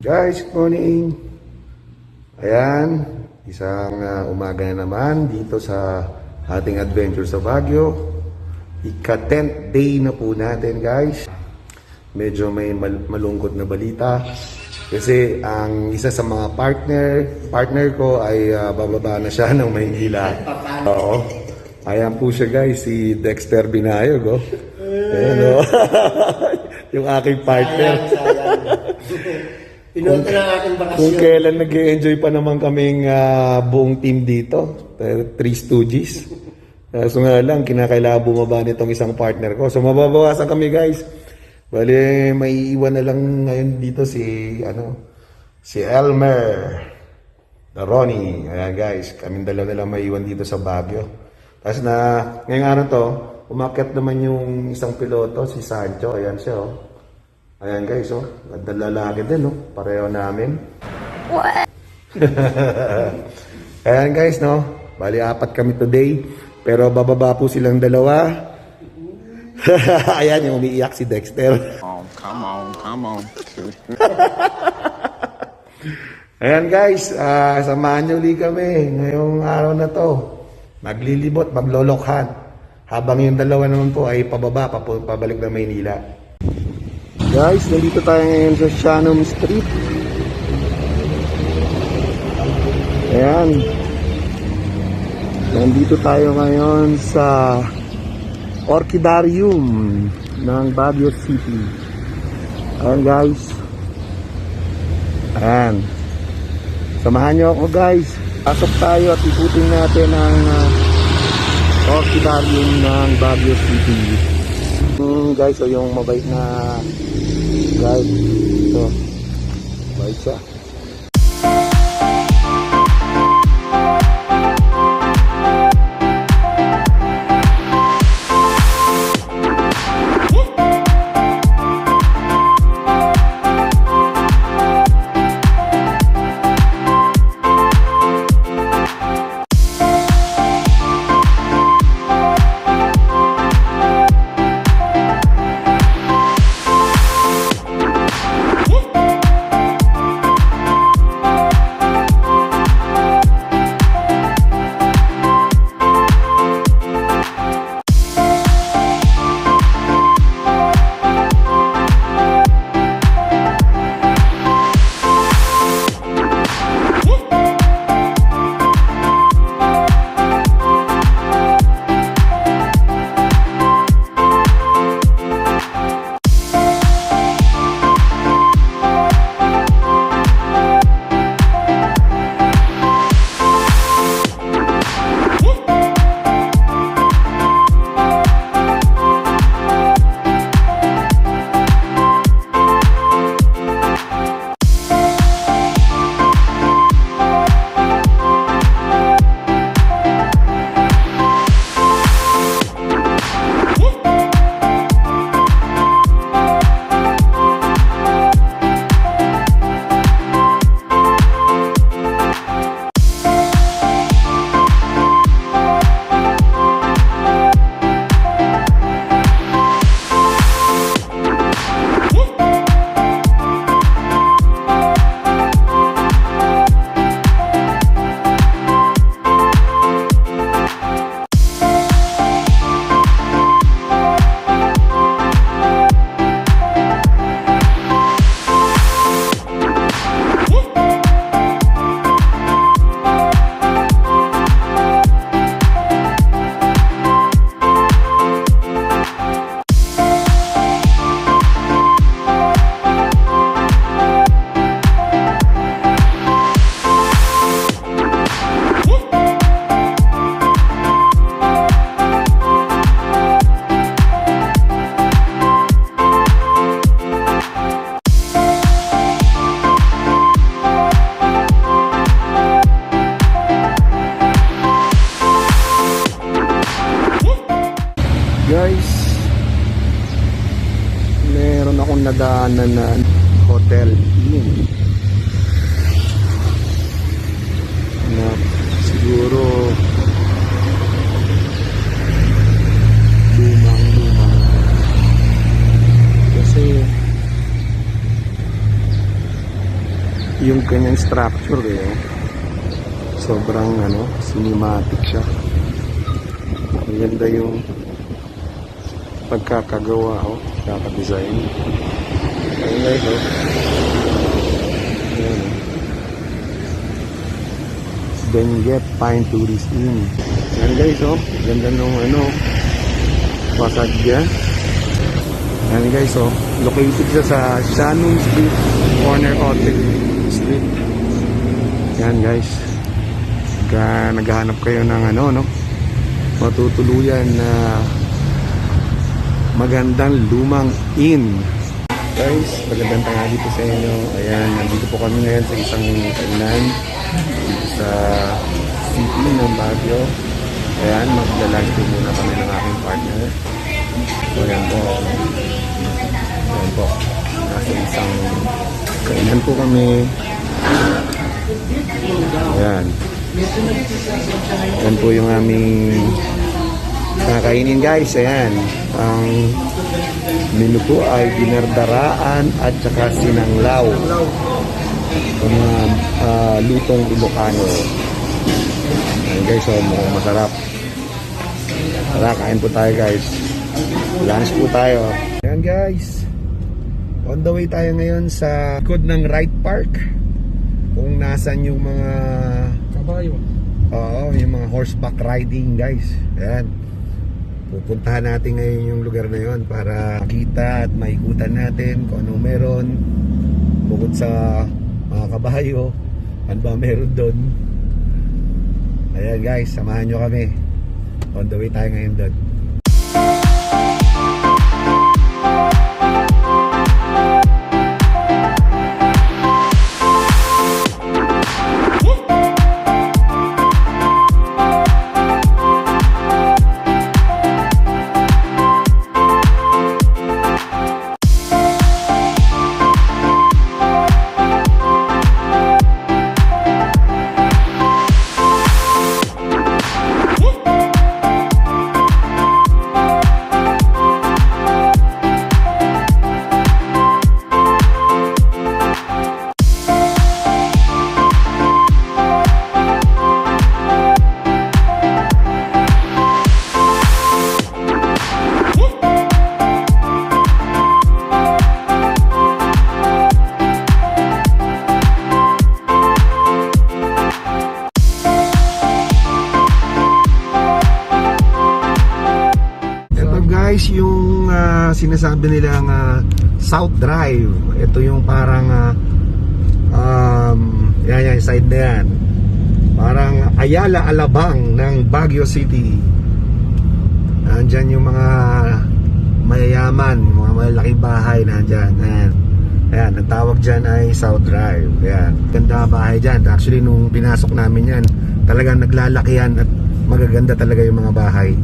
Guys, good morning. Ayan, isang umaga na naman dito sa ating adventure sa Baguio. Ika-10th day na po natin, guys. Medyo may malungkot na balita kasi ang isa sa mga partner ko ay bababa na siya ng Maynila. Oo. Ayan po siya, guys, si Dexter Binayog, oh. Ayan, oh. Yung aking partner. Pinunta ng ating bakasyon. Kung kailan nag-enjoy pa naman kaming buong team dito, Three Stooges. So nga lang, kinakailangan bumaba nitong isang partner ko. So mababawasan kami, guys. Bali, may iwan na lang ngayon dito si Elmer, na Ronnie. Ayan, guys, kaming dalawa na lang may iwan dito sa Baguio. Tapos ngayong araw to, umakyat naman yung isang piloto, si Sancho. Ayan siya, oh. Ayan, guys, oh. Ganda lalaki din, oh. Pareho namin. What? Ayan, guys, no. Bali, 4 kami today. Pero bababa po silang dalawa. Ayan, yung umiiyak si Dexter. Oh, come on. Ayan, guys, samahan niyo ulit kami ngayong araw na to. Maglilibot, maglolokhan. Habang yung dalawa naman po ay pababa, pabalik na Maynila. Guys, nandito tayo ngayon sa Shannon Street. Ayan. Nandito tayo ngayon sa Orchidarium ng Baguio City. Ayan, guys. Ayan. Samahan nyo ako, guys. Pasok tayo at ikutin natin ang Orchidarium ng Baguio City. Guys, so yung mabait na guide ito, mabait siya. Guys, meron akong nadaanan na Hotel Inn na siguro lumang kasi yung kanyang structure eh. Sobrang cinematic siya. Maganda yung pagkakagawa, pagkakadesign. Ayun guys, Ayan, Benguet Pine Tourist Inn. Ayan guys, ganda nung facade niya. Ayan guys, located siya sa Shannon Street, corner Hotel Street. Ayan guys, naghahanap kayo ng matutuluyan na magandang lumang inn. Guys, magandang tanghali po sa inyo. Ayan, nandito po kami ngayon sa isang kainan dito sa city ng Baguio. Ayan, magla-lunch po muna kami ng aking partner. So, ayan po. Ayan po. Nasa isang kainan po kami. Ayan. Ayan po yung aming kakainin guys. Ayan. Ang menu po ay dinardaraan at saka sinanglaw. Mga lutong Ilocano. Ayan guys, mukhang masarap. Tara, kain po tayo guys. Lunch po tayo. Ayan guys, on the way tayo ngayon sa likod ng Wright Park, kung nasan yung mga kabayo. Oo, yung mga horseback riding guys. Ayan, pupuntahan natin ngayon yung lugar na yun para makita at maikutan natin kung anong meron bukod sa mga kabayo. Ano ba meron doon? Ayan guys, samahan nyo kami. On the way tayo ngayon doon. Guys, yung sinasabi nilang South Drive, ito yung parang yan, side na yan, parang Ayala Alabang ng Baguio City. Nandyan yung mga mayayaman, mga malalaking bahay nandyan. Ayan, ang tawag dyan ay South Drive. Ayan, ganda bahay dyan. Actually, nung pinasok namin yan, talagang naglalakihan at magaganda talaga yung mga bahay.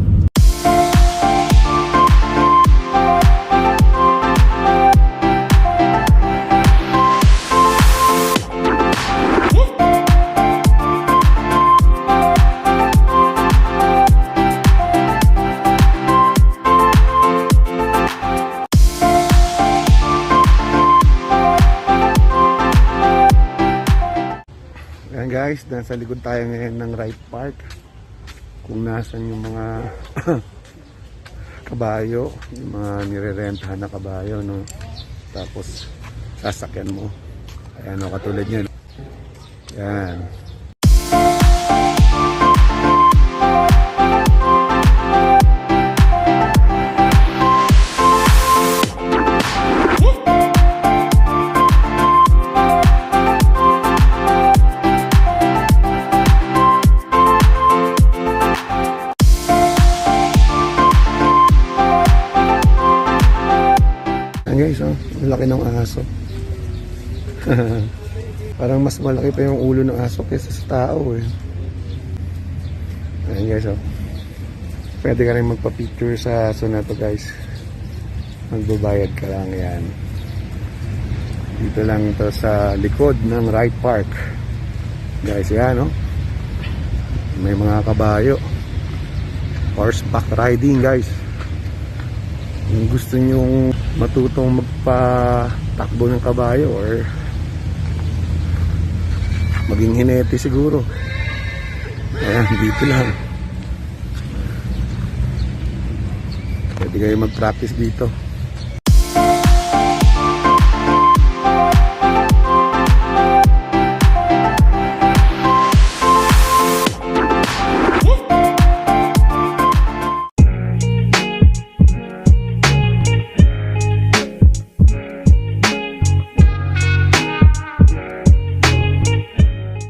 Guys, nasa likod tayo ngayon ng Wright Park, kung nasan yung mga kabayo, yung mga nirerentahan na kabayo, no? Tapos sasakyan mo, ayan, katulad nyo, no? Yan. Guys, malaki ng aso. Parang mas malaki pa yung ulo ng aso kaysa sa tao eh. Ayan guys, pwede ka rin magpa-picture sa aso na to guys. Magbabayad ka lang yan. Dito lang to sa likod ng Wright Park. Guys, yan may mga kabayo. Horseback riding guys. Kung gusto nyong matutong magpatakbo ng kabayo or maging hinete siguro. Ayan, dito lang. Pwede kayo mag-practice dito.